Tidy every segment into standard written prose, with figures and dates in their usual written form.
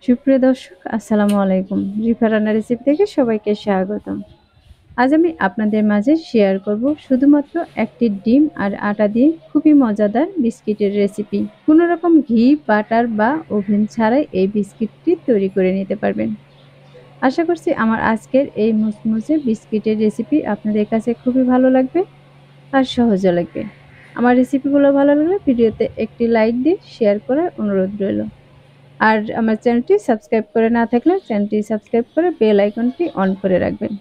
সুপ্রিয় দর্শক, আসসালামু আলাইকুম। রিফা রান্না রেসিপি থেকে সবাইকে স্বাগতম। আজ আমি আপনাদের মাঝে শেয়ার করব শুধুমাত্র একটি ডিম আর আটা দিয়ে খুবই মজাদার বিস্কিটের রেসিপি। কোনো রকম ঘি, বাটার বা ওভেন ছাড়াই এই বিস্কিটটি তৈরি করে নিতে পারবেন। আশা করছি আমার আজকের এই মুচমুচে বিস্কিটের রেসিপি আপনাদের কাছে খুবই ভালো লাগবে আর সহজও লাগবে। আমার রেসিপিগুলো ভালো লাগলে ভিডিওতে একটি লাইক দিয়ে শেয়ার করার অনুরোধ রইল। আর আমার চ্যানেলটি সাবস্ক্রাইব করে না থাকলে চ্যানেলটি সাবস্ক্রাইব করে বেল আইকনটি অন করে রাখবেন।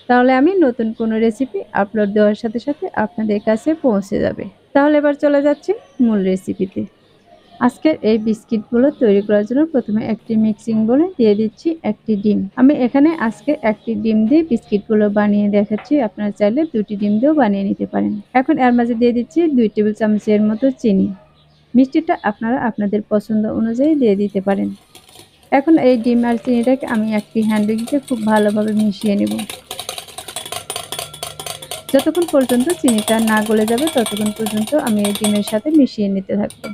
তাহলে আমি নতুন কোনো রেসিপি আপলোড দেওয়ার সাথে সাথে আপনাদের কাছে পৌঁছে যাবে। তাহলে এবার চলে যাচ্ছি মূল রেসিপিতে। আজকের এই বিস্কিটগুলো তৈরি করার জন্য প্রথমে একটি মিক্সিং বোলে দিয়ে দিচ্ছি একটি ডিম। আমি এখানে আজকে একটি ডিম দিয়ে বিস্কিটগুলো বানিয়ে দেখাচ্ছি। আপনারা চাইলে 2টি ডিম দিয়েও বানিয়ে নিতে পারেন। এখন এর মাঝে দিয়ে দিচ্ছি 2 টেবিল চামচের মতো চিনি। মিষ্টিটা আপনারা আপনাদের পছন্দ অনুযায়ী দিয়ে দিতে পারেন। এখন এই ডিম আর চিনিটাকে আমি একটি হ্যান্ড উইক্সে খুব ভালোভাবে মিশিয়ে নেব। যতক্ষণ পর্যন্ত চিনিটা না গলে যাবে ততক্ষণ পর্যন্ত আমি এই ডিমের সাথে মিশিয়ে নিতে থাকবো।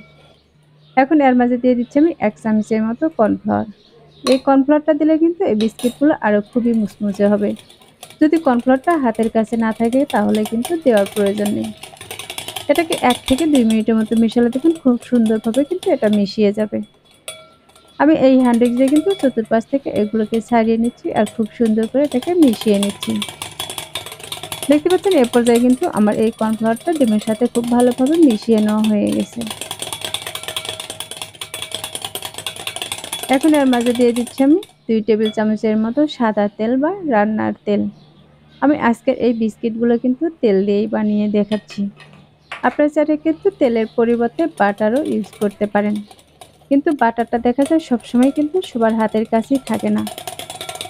এখন এর মাঝে দিয়ে দিচ্ছি আমি 1 চামচের মতো কর্নফ্লাওয়ার। এই কর্নফ্লাওয়ারটা দিলে কিন্তু এই বিস্কিটগুলো আরও খুবই মুচমুচে হবে। যদি কর্নফ্লাওয়ারটা হাতের কাছে না থাকে তাহলে কিন্তু দেওয়ার প্রয়োজন নেই। এটাকে 1 থেকে 2 মিনিটের মতো মেশালে দেখুন খুব সুন্দরভাবে কিন্তু এটা মিশিয়ে যাবে। আমি এই হ্যান্ড উইক্স দিয়ে কিন্তু চতুর্পাশ থেকে এগুলোকে ছাড়িয়ে নিচ্ছি আর খুব সুন্দর করে এটাকে মিশিয়ে নিচ্ছি। দেখতে পাচ্ছেন এ পর্যায়ে কিন্তু আমার এই কর্নফ্লাওয়ারটা ডিমের সাথে খুব ভালোভাবে মিশিয়ে নেওয়া হয়ে গেছে। এখন এর মাঝে দিয়ে দিচ্ছি আমি 2 টেবিল চামচের মতো সাদা তেল বা রান্নার তেল। আমি আজকের এই বিস্কিটগুলো কিন্তু তেল দিয়েই বানিয়ে দেখাচ্ছি। আপনারা চাইলে কিন্তু তেলের পরিবর্তে বাটারও ইউজ করতে পারেন, কিন্তু বাটারটা দেখা যায় সবসময় কিন্তু সবার হাতের কাছেই থাকে না।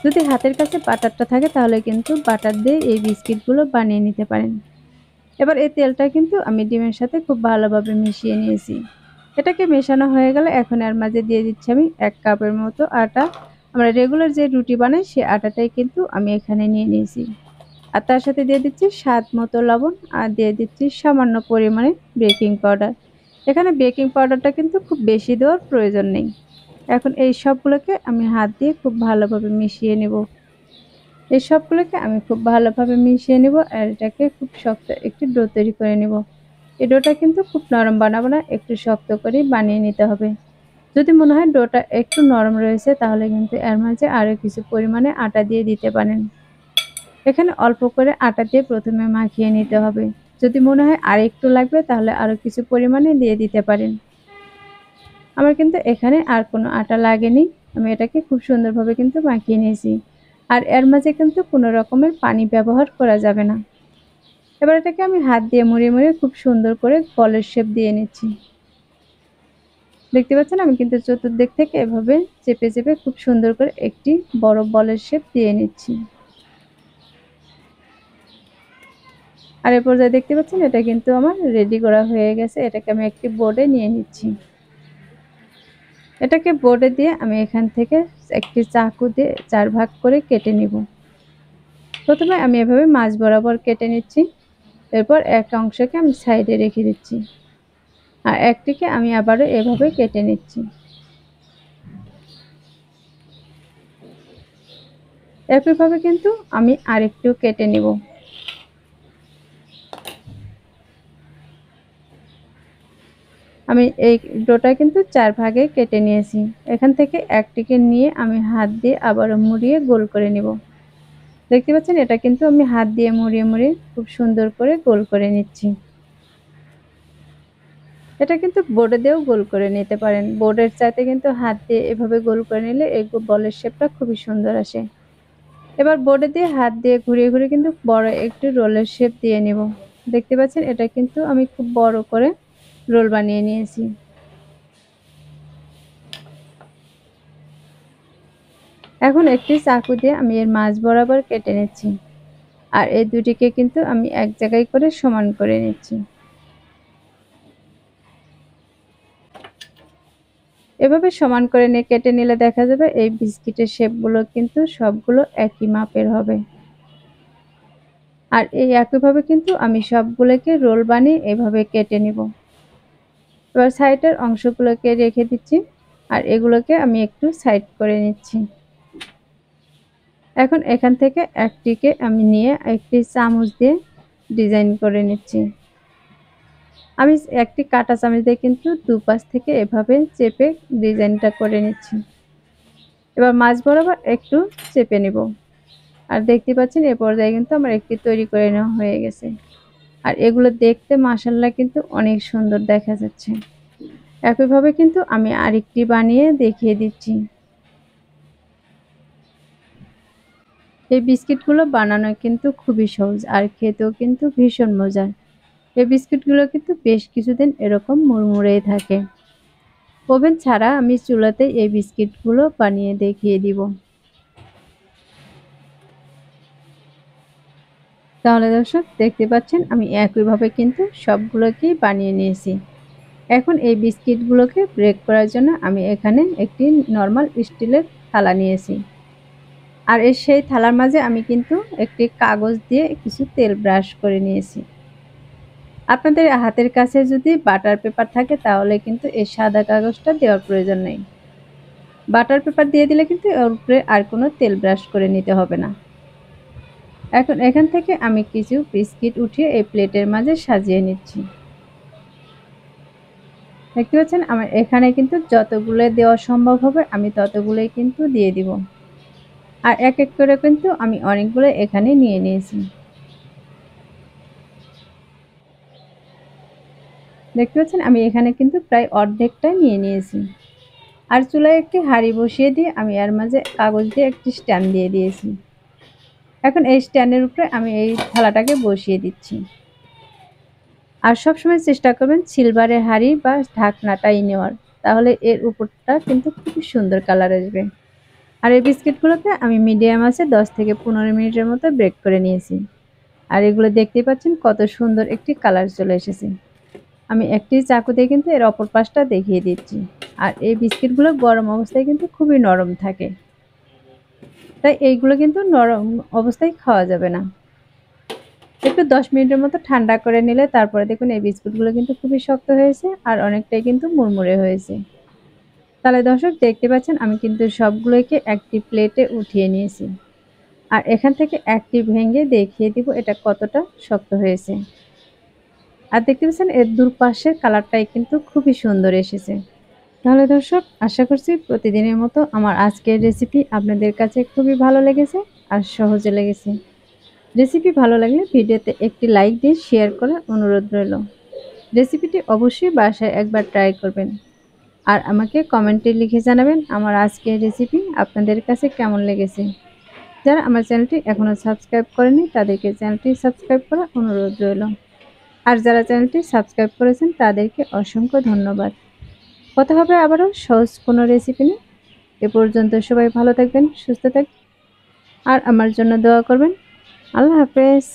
যদি হাতের কাছে বাটারটা থাকে তাহলে কিন্তু বাটার দিয়ে এই বিস্কিটগুলো বানিয়ে নিতে পারেন। এবার এই তেলটা কিন্তু আমি ডিমের সাথে খুব ভালোভাবে মিশিয়ে নিয়েছি। এটাকে মেশানো হয়ে গেলে এখন এর মাঝে দিয়ে দিচ্ছি আমি 1 কাপের মতো আটা। আমরা রেগুলার যে রুটি বানাই সেই আটাটাই কিন্তু আমি এখানে নিয়ে নিয়েছি। আর তার সাথে দিয়ে দিচ্ছি স্বাদ মতো লবণ আর দিয়ে দিচ্ছি সামান্য পরিমাণে বেকিং পাউডার। এখানে বেকিং পাউডারটা কিন্তু খুব বেশি দেওয়ার প্রয়োজন নেই। এখন এই সবগুলোকে আমি হাত দিয়ে খুব ভালোভাবে মিশিয়ে নেব। এই সবগুলোকে আমি খুব ভালোভাবে মিশিয়ে নেব আর এটাকে খুব শক্ত একটি ডো তৈরি করে নেব। এই ডোটা কিন্তু খুব নরম বানাবো না, একটু শক্ত করেই বানিয়ে নিতে হবে। যদি মনে হয় ডোটা একটু নরম রয়েছে তাহলে কিন্তু এর মাঝে আরও কিছু পরিমাণে আটা দিয়ে দিতে পারেন। এখানে অল্প করে আটা দিয়ে প্রথমে মাখিয়ে নিতে হবে। যদি মনে হয় আর একটু লাগবে তাহলে আরও কিছু পরিমাণে দিয়ে দিতে পারেন। আমার কিন্তু এখানে আর কোনো আটা লাগেনি। আমি এটাকে খুব সুন্দরভাবে কিন্তু মাখিয়ে নিয়েছি। আর এর মাঝে কিন্তু কোনো রকমের পানি ব্যবহার করা যাবে না। এবার এটাকে আমি হাত দিয়ে মুড়িয়ে মুড়িয়ে খুব সুন্দর করে বলের শেপ দিয়ে নিচ্ছি। দেখতে পাচ্ছেন আমি কিন্তু চতুর্দিক থেকে এভাবে চেপে চেপে খুব সুন্দর করে একটি বড় বলের শেপ দিয়ে নিচ্ছি। আর এ পর্যায়ে দেখতে পাচ্ছেন এটা কিন্তু আমার রেডি করা হয়ে গেছে। এটাকে আমি একটি বোর্ডে নিয়ে নিচ্ছি। এটাকে বোর্ডে দিয়ে আমি এখান থেকে একটি চাকু দিয়ে 4 ভাগ করে কেটে নিব। প্রথমে আমি এভাবে মাঝ বরাবর কেটে নিচ্ছি। এরপর এক অংশকে আমি সাইডে রেখে দিচ্ছি। আর একটিকে আমি আবারও এভাবে কেটে নিচ্ছি। একইভাবে কিন্তু আমি আরেকটু কেটে নিব। আমি এই ডোটা কিন্তু 4 ভাগে কেটে নিয়েছি। এখান থেকে একটিকে নিয়ে আমি হাত দিয়ে আবারও মুড়িয়ে গোল করে নিব। দেখতে পাচ্ছেন এটা কিন্তু আমি হাত দিয়ে মুড়িয়ে মুড়িয়ে খুব সুন্দর করে গোল করে নিচ্ছি। এটা কিন্তু বোর্ডে দিয়েও গোল করে নিতে পারেন। বোর্ডের চাইতে কিন্তু হাত দিয়ে এভাবে গোল করে নিলে এই বলের শেপটা খুবই সুন্দর আসে। এবার বোর্ডে দিয়ে হাত দিয়ে ঘুরিয়ে ঘুরিয়ে কিন্তু বড় একটি রোলের শেপ দিয়ে নিব। দেখতে পাচ্ছেন এটা কিন্তু আমি খুব বড় করে রোল বানিয়ে নিয়েছি। এখন একটি চাকু দিয়ে আমি এর মাঝ বরাবর কেটে নিচ্ছি। আর এই দুটিকে কিন্তু আমি এক জায়গায় করে সমান করে নিচ্ছি। এভাবে সমান করে নিয়ে কেটে নিলে দেখা যাবে এই বিস্কিটের শেপগুলো কিন্তু সবগুলো একই মাপের হবে। আর এই একইভাবে কিন্তু আমি সবগুলোকে রোল বানিয়ে এভাবে কেটে নিব। এবার সাইডের অংশগুলোকে রেখে দিচ্ছি। আর এগুলোকে আমি একটু সাইড করে নিচ্ছি। এখন এখান থেকে একটিকে আমি নিয়ে একটি চামচ দিয়ে ডিজাইন করে নিচ্ছি। আমি একটি কাঁটা চামচ দিয়ে কিন্তু দুপাশ থেকে এভাবে চেপে ডিজাইনটা করে নিচ্ছি। এবার মাঝ বরাবর একটু চেপে নেব। আর দেখতে পাচ্ছেন এ পর্যায়ে কিন্তু আমার একটি তৈরি করে নেওয়া হয়ে গেছে। আর এগুলো দেখতে মাশাআল্লাহ কিন্তু অনেক সুন্দর দেখা যাচ্ছে। একইভাবে কিন্তু আমি আরেকটি বানিয়ে দেখিয়ে দিচ্ছি। এই বিস্কিটগুলো বানানো কিন্তু খুবই সহজ আর খেতেও কিন্তু ভীষণ মজার। এই বিস্কিটগুলো কিন্তু বেশ কিছুদিন এরকম মুড়মুড়েই থাকে। ওভেন ছাড়া আমি চুলাতে এই বিস্কিটগুলো বানিয়ে দেখিয়ে দিব। তাহলে দর্শক দেখতে পাচ্ছেন আমি একইভাবে কিন্তু সবগুলোকেই বানিয়ে নিয়েছি। এখন এই বিস্কিটগুলোকে ব্রেক করার জন্য আমি এখানে একটি নরমাল স্টিলের থালা নিয়েছি। আর সেই থালার মাঝে আমি কিন্তু একটি কাগজ দিয়ে কিছু তেল ব্রাশ করে নিয়েছি। আপনাদের হাতের কাছে যদি বাটার পেপার থাকে তাহলে কিন্তু এই সাদা কাগজটা দেওয়ার প্রয়োজন নেই। বাটার পেপার দিয়ে দিলে কিন্তু এর উপরে আর কোনো তেল ব্রাশ করে নিতে হবে না। এখন এখান থেকে আমি কিছু বিস্কিট উঠিয়ে এই প্লেটের মাঝে সাজিয়ে নিচ্ছি। দেখতে পাচ্ছেন আমার এখানে কিন্তু যতগুলো দেওয়া সম্ভব হবে আমি ততগুলোই কিন্তু দিয়ে দিব। আর এক এক করে কিন্তু আমি অনেকগুলো এখানে নিয়ে নিয়েছি। দেখতে পাচ্ছেন আমি এখানে কিন্তু প্রায় অর্ধেকটা নিয়ে নিয়েছি। আর চুলায় একটি হাঁড়ি বসিয়ে দিয়ে আমি এর মাঝে কাগজ দিয়ে একটি স্ট্যান্ড দিয়ে দিয়েছি। এখন এই স্ট্যান্ডের উপরে আমি এই থালাটাকে বসিয়ে দিচ্ছি। আর সবসময় চেষ্টা করবেন সিলভারের হাঁড়ি বা ঢাকনাটাই নেওয়ার, তাহলে এর উপরটা কিন্তু খুবই সুন্দর কালার আসবে। আর এই বিস্কিটগুলোকে আমি মিডিয়াম আছে 10 থেকে 15 মিনিটের মতো বেক করে নিয়েছি। আর এগুলো দেখতেই পাচ্ছেন কত সুন্দর একটি কালার চলে এসেছে। আমি একটি চাকু দিয়ে কিন্তু এর অপর পাশটা দেখিয়ে দিচ্ছি। আর এই বিস্কিটগুলো গরম অবস্থায় কিন্তু খুবই নরম থাকে, তাই এইগুলো কিন্তু নরম অবস্থায় খাওয়া যাবে না। একটু 10 মিনিটের মতো ঠান্ডা করে নিলে তারপরে দেখুন এই বিস্কুটগুলো কিন্তু খুবই শক্ত হয়েছে আর অনেকটাই কিন্তু মুড়মুড়ে হয়েছে। তাহলে দর্শক দেখতে পাচ্ছেন আমি কিন্তু সবগুলোকে একটি প্লেটে উঠিয়ে নিয়েছি। আর এখান থেকে একটি ভেঙে দেখিয়ে দিব এটা কতটা শক্ত হয়েছে। আর দেখতে পাচ্ছেন এর দুপাশের কালারটাই কিন্তু খুবই সুন্দর এসেছে। তাহলে দর্শক আশা করছি প্রতিদিনের মতো আমার আজকের রেসিপি আপনাদের কাছে খুবই ভালো লেগেছে আর সহজে লেগেছে। রেসিপি ভালো লাগলে ভিডিওতে একটি লাইক দিয়ে শেয়ার করার অনুরোধ রইল। রেসিপিটি অবশ্যই বাসায় একবার ট্রাই করবেন আর আমাকে কমেন্টে লিখে জানাবেন আমার আজকের রেসিপি আপনাদের কাছে কেমন লেগেছে। যারা আমার চ্যানেলটি এখনও সাবস্ক্রাইব করেনি তাদেরকে চ্যানেলটি সাবস্ক্রাইব করার অনুরোধ রইল। আর যারা চ্যানেলটি সাবস্ক্রাইব করেছেন তাদেরকে অসংখ্য ধন্যবাদ। কথা হবে আবারও সহজ কোনো রেসিপি নিয়ে। এ পর্যন্ত সবাই ভালো থাকবেন, সুস্থ থাকবেন আর আমার জন্য দোয়া করবেন। আল্লাহ হাফেজ।